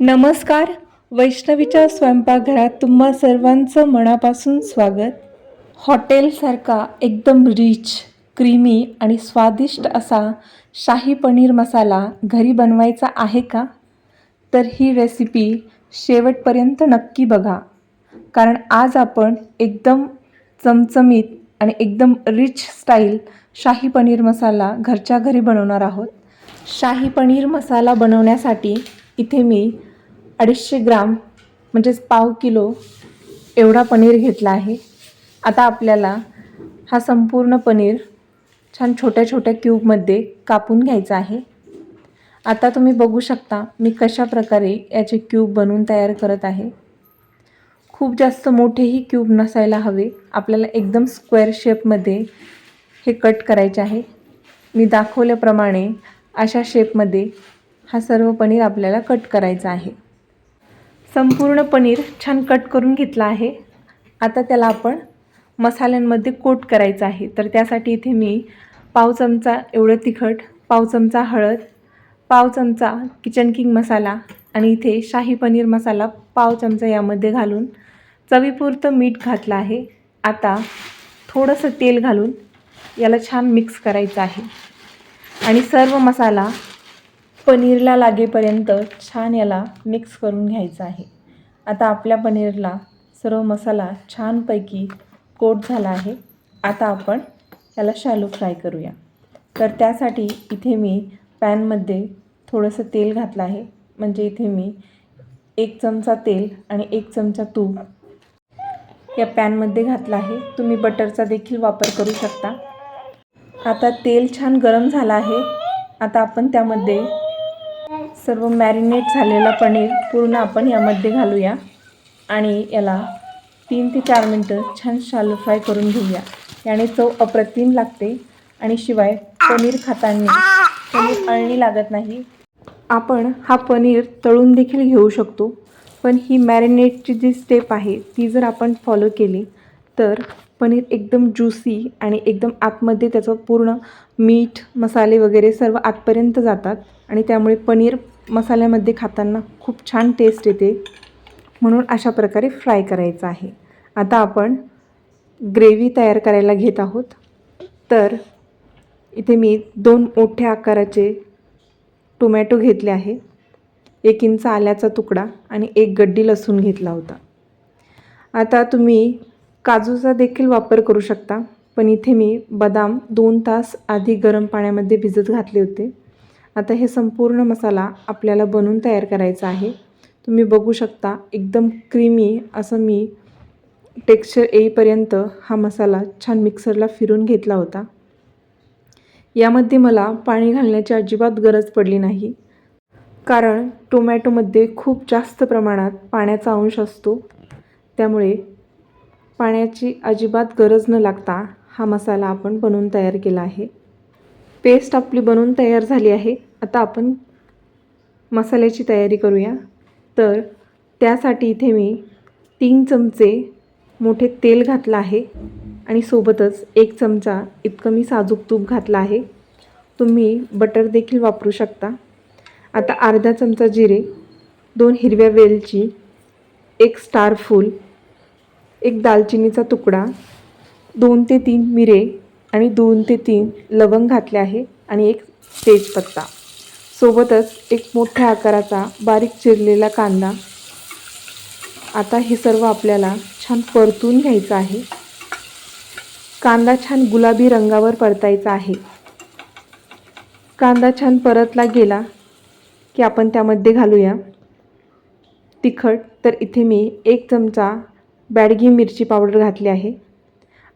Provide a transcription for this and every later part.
नमस्कार. वैष्णवीच्या स्वयंपाकघरात तुम्हा सर्वांचं मनापासून स्वागत. हॉटेलसारखा एकदम रिच, क्रीमी आणि स्वादिष्ट असा शाही पनीर मसाला घरी बनवायचा आहे का? तर ही रेसिपी शेवटपर्यंत नक्की बघा, कारण आज आपण एकदम चमचमीत आणि एकदम रिच स्टाईल शाही पनीर मसाला घरच्या घरी बनवणार आहोत. शाही पनीर मसाला बनवण्यासाठी इथे मी 250 ग्राम म्हणजेच पाव किलो एवढा पनीर घेतला आहे. आता आपल्याला हा संपूर्ण पनीर छान छोट्या छोट्या क्यूबमध्ये कापून घ्यायचा आहे. आता तुम्ही बघू शकता मी कशा प्रकारे याचे क्यूब बनवून तयार करत आहे. खूप जास्त मोठेही क्यूब नसायला हवे, आपल्याला एकदम स्क्वेअर शेपमध्ये हे कट करायचे आहे. मी दाखवल्याप्रमाणे अशा शेपमध्ये हा सर्व पनीर आपल्याला कट करायचा आहे. संपूर्ण पनीर छान कट करून घेतला आहे. आता त्याला आपण मसाल्यांमध्ये कोट करायचं आहे. तर त्यासाठी इथे मी पाव चमचा एवढं तिखट, पाव चमचा हळद, पाव चमचा किचन किंग मसाला आणि इथे शाही पनीर मसाला पाव चमचा यामध्ये घालून चवीपुरतं मीठ घातलं आहे. आता थोडंसं तेल घालून याला छान मिक्स करायचं आहे आणि सर्व मसाला पनीरला लागेपर्यंत छान याला मिक्स करून घ्यायचं आहे. आता आपल्या पनीरला सर्व मसाला छानपैकी कोट झाला आहे. आता आपण याला शॅलो फ्राय करूया. तर त्यासाठी इथे मी पॅनमध्ये थोडंसं तेल घातलं आहे. म्हणजे इथे मी 1 चमचा तेल आणि 1 चमचा तूप या पॅनमध्ये घातलं आहे. तुम्ही बटरचा देखील वापर करू शकता. आता तेल छान गरम झालं आहे. आता आपण त्यामध्ये सर्व मॅरिनेट झालेला पनीर पूर्ण आपण यामध्ये घालूया आणि याला 3 ते 4 मिनटं छान शॅलो फ्राय करून घेऊया. याने चव अप्रतिम लागते आणि शिवाय पनीर खाताना पनीर अळणी लागत नाही. आपण हा पनीर तळून देखील घेऊ शकतो, पण ही मॅरिनेटची जी स्टेप आहे ती जर आपण फॉलो केली तर पनीर एकदम ज्युसी आणि एकदम आतमध्ये त्याचं पूर्ण मीठ, मसाले वगैरे सर्व आतपर्यंत जातात आणि त्यामुळे पनीर मसाल्यामध्ये खाताना खूप छान टेस्ट येते. म्हणून अशा प्रकारे फ्राय करायचं आहे. आता आपण ग्रेव्ही तयार करायला घेत आहोत. तर इथे मी 2 मोठ्या आकाराचे टोमॅटो घेतले आहे, 1 इंच आल्याचा तुकडा आणि 1 गड्डी लसूण घेतला होता. आता तुम्ही काजूचा देखील वापर करू शकता, पण इथे मी बदाम 2 तास आधी गरम पाण्यामध्ये भिजत घातले होते. आता हे संपूर्ण मसाला आपल्याला बनवून तयार करायचा आहे. तुम्ही बघू शकता एकदम क्रीमी असं मी टेक्स्चर येईपर्यंत हा मसाला छान मिक्सरला फिरून घेतला होता. यामध्ये मला पाणी घालण्याची अजिबात गरज पडली नाही, कारण टोमॅटोमध्ये खूप जास्त प्रमाणात पाण्याचा अंश असतो. त्यामुळे पाण्याची अजिबात गरज न लागता हा मसाला आपण बनवून तयार केला आहे. पेस्ट आपली बनवून तयार झाली आहे. आता आपण मसाल्याची तयारी करूया. तर त्यासाठी इथे मी 3 चमचे मोठे तेल घातलं आहे आणि सोबतच 1 चमचा इतकं मी साजूक तूप घातलं आहे. तुम्ही बटर देखील वापरू शकता. आता अर्धा चमचा जिरे, 2 हिरव्या वेलची, 1 स्टार फूल, 1 दालचिनीचा तुकडा, 2 ते 3 मिरे आणि 2 ते 3 लवंग घातले आहे आणि 1 तेजपत्ता. सोबतच 1 मोठ्या आकाराचा बारीक चिरलेला कांदा. आता हे सर्व आपल्याला छान परतून घ्यायचं आहे. कांदा छान गुलाबी रंगावर परतायचा आहे. कांदा छान परतला गेला की आपण त्यामध्ये घालूया तिखट. तर इथे मी 1 चमचा बॅडगी मिरची पावडर घातली आहे,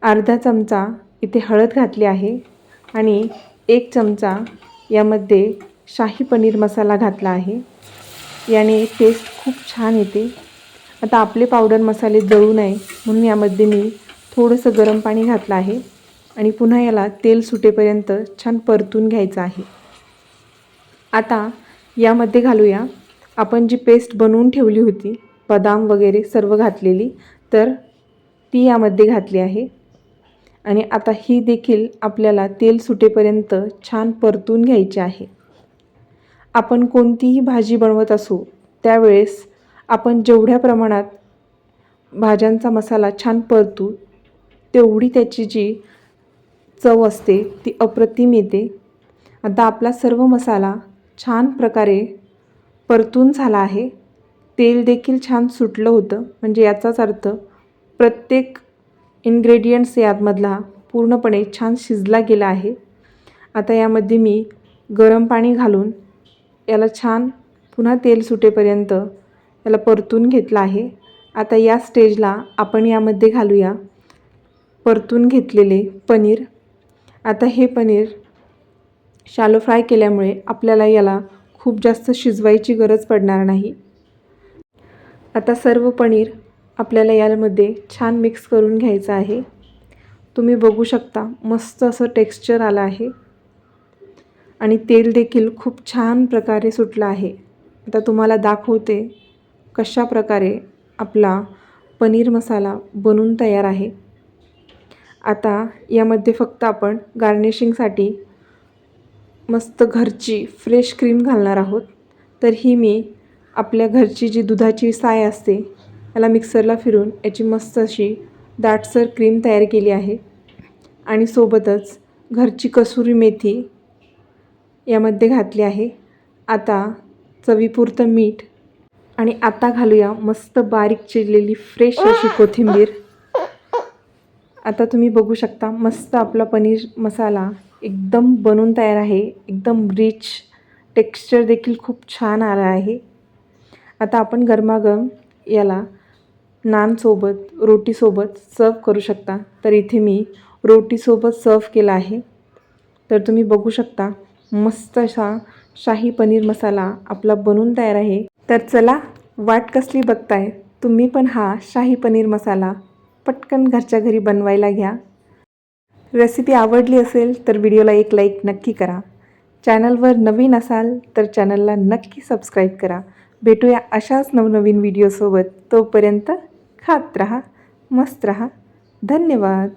अर्धा चमचा इथे हळद घातली आहे आणि 1 चमचा यामध्ये शाही पनीर मसाला घातला आहे. याने टेस्ट खूप छान येते. आता आपले पावडर मसाले जळू नये म्हणून यामध्ये मी थोडंसं गरम पाणी घातलं आहे आणि पुन्हा याला तेल सुटेपर्यंत छान परतून घ्यायचं आहे. आता यामध्ये घालूया आपण जी पेस्ट बनवून ठेवली होती, बदाम वगैरे सर्व घातलेली, तर ती यामध्ये घातली आहे आणि आता ही देखील आपल्याला तेल सुटेपर्यंत छान परतून घ्यायची आहे. आपण कोणतीही भाजी बनवत असू त्यावेळेस आपण जेवढ्या प्रमाणात भाज्यांचा मसाला छान परतू तेवढी त्याची जी चव असते ती अप्रतिम येते. आता आपला सर्व मसाला छान प्रकारे परतून झाला आहे. तेल देखील छान सुटलं होतं, म्हणजे याचाच अर्थ प्रत्येक इन्ग्रेडियंट्स यामधला पूर्णपणे छान शिजला गेला आहे. आता यामध्ये मी गरम पाणी घालून याला छान पुन्हा तेल सुटेपर्यंत याला परतून घेतलं आहे. आता या स्टेजला आपण यामध्ये घालूया परतून घेतलेले पनीर. आता हे पनीर शॅलो फ्राय केल्यामुळे आपल्याला याला खूप जास्त शिजवायची गरज पडणार नाही. आता सर्व पनीर आपल्याला यामध्ये छान मिक्स करून घ्यायचं आहे. तुम्ही बघू शकता मस्त असं टेक्स्चर आलं आहे आणि तेल देखील खूप छान प्रकारे सुटलं आहे. आता तुम्हाला दाखवते कशा प्रकारे आपला पनीर मसाला बनून तयार आहे. आता यामध्ये फक्त आपण गार्निशिंगसाठी मस्त घरची फ्रेश क्रीम घालणार आहोत. तर ही मी आपल्या घरची जी दुधाची साय असते याला मिक्सरला फिरून याची मस्त अशी दाटसर क्रीम तयार केली आहे आणि सोबतच घरची कसुरी मेथी यामध्ये घातली आहे. आता चवीपुरतं मीठ आणि आता घालूया मस्त बारीक चिरलेली फ्रेश अशी कोथिंबीर. आता तुम्ही बघू शकता मस्त आपला पनीर मसाला एकदम बनून तयार आहे. एकदम रिच टेक्स्चर देखील खूप छान आला आहे. आता आपण गरमागरम याला नानसोबत रोटीसोबत सर्व करू शकता. तर इथे मी रोटीसोबत सर्व केला आहे. तर तुम्ही बघू शकता मस्त असा शाही पनीर मसाला आपला बनून तयार आहे. तर चला वाट कसली बघताय, तुम्ही पण हा शाही पनीर मसाला पटकन घरच्या घरी बनवायला घ्या. रेसिपी आवडली असेल तर व्हिडिओला एक लाईक नक्की करा. चॅनलवर नवीन असाल तर चॅनलला नक्की सबस्क्राईब करा. भेटूया अशाच नवनवीन व्हिडिओसोबत. तोपर्यंत खात रहा, मस्त रहा. धन्यवाद.